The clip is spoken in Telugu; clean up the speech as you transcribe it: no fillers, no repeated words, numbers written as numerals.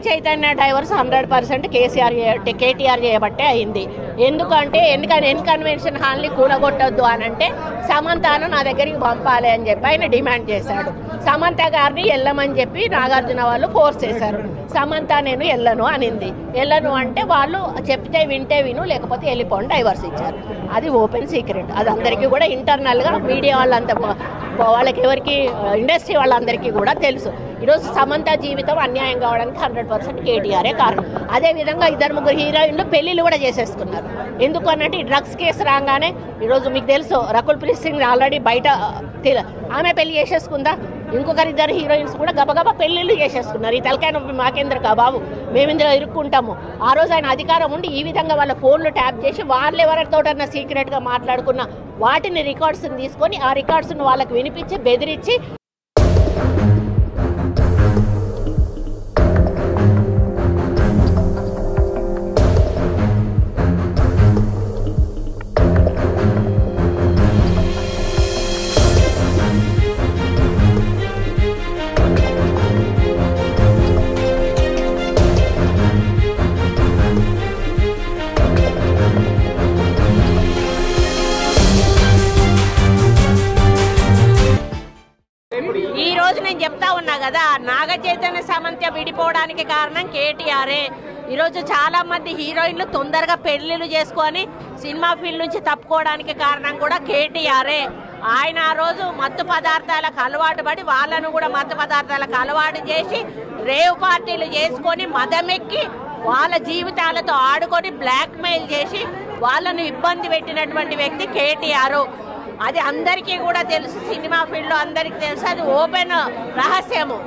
చైతన్య డైవర్స్ 100% కేటీఆర్ చేయబట్టే అయింది. ఎందుకంటే కన్వెన్షన్ హాల్ని కూలగొట్టొద్దు అని అంటే సమంతను నా దగ్గరికి పంపాలి అని చెప్పి ఆయన డిమాండ్ చేశాడు. సమంత గారిని వెళ్ళమని చెప్పి నాగార్జున వాళ్ళు ఫోర్స్ చేశారు. సమంత నేను వెళ్ళను అనింది. వెళ్ళను అంటే వాళ్ళు చెప్తే వింటే విను, లేకపోతే వెళ్ళిపోండి డైవర్స్ ఇచ్చారు. అది ఓపెన్ సీక్రెట్. అది అందరికీ కూడా ఇంటర్నల్గా మీడియా వాళ్ళంతా వాళ్ళకి ఎవరికి ఇండస్ట్రీ వాళ్ళందరికీ కూడా తెలుసు. ఈరోజు సమంత జీవితం అన్యాయం కావడానికి 100% కేటీఆరే కారణం. అదేవిధంగా 2-3 హీరోయిన్లు పెళ్లిళ్ళు కూడా చేసేసుకున్నారు. ఎందుకు అన్నట్టు ఈ డ్రగ్స్ కేసు రాగానే ఈరోజు మీకు తెలుసు రకుల్ ప్రీత్ సింగ్ ఆల్రెడీ బయట ఆమె పెళ్లి చేసేసుకుందా. ఇంకొకరిద్దరు హీరోయిన్స్ కూడా గబగబా పెళ్లిళ్ళు చేసేసుకున్నారు. ఈ తలకాయ నొప్పి మాకేంద్ర బాబు, మేము ఇందులో ఇరుక్కుంటాము. ఆ రోజు ఆయన అధికారం ఉండి ఈ విధంగా వాళ్ళ ఫోన్లు ట్యాప్ చేసి వాళ్ళు ఎవరితోటన్నా సీక్రెట్గా మాట్లాడుకున్న వాటిని రికార్డ్స్ని తీసుకొని ఆ రికార్డ్స్ను వాళ్ళకి వినిపించి బెదిరించి ఈ రోజు నేను చెప్తా ఉన్నా కదా, నాగ చైతన్య సమంత విడిపోవడానికి కారణం కేటీఆరే. ఈరోజు చాలా మంది హీరోయిన్లు తొందరగా పెళ్లిళ్ళు చేసుకొని సినిమా ఫీల్డ్ నుంచి తప్పుకోవడానికి కారణం కూడా కేటీఆరే. ఆయన ఆ రోజు మత్తు పదార్థాలకు అలవాటు పడి వాళ్ళను కూడా మత్తు పదార్థాలకు అలవాటు చేసి రేవ్ పార్టీలు చేసుకొని మదమెక్కి వాళ్ళ జీవితాలతో ఆడుకొని బ్లాక్ మెయిల్ చేసి వాళ్ళను ఇబ్బంది పెట్టినటువంటి వ్యక్తి కేటీఆర్. అది అందరికీ కూడా తెలుసు, సినిమా ఫీల్డ్లో అందరికీ తెలుసు. అది ఓపెన్ రహస్యము.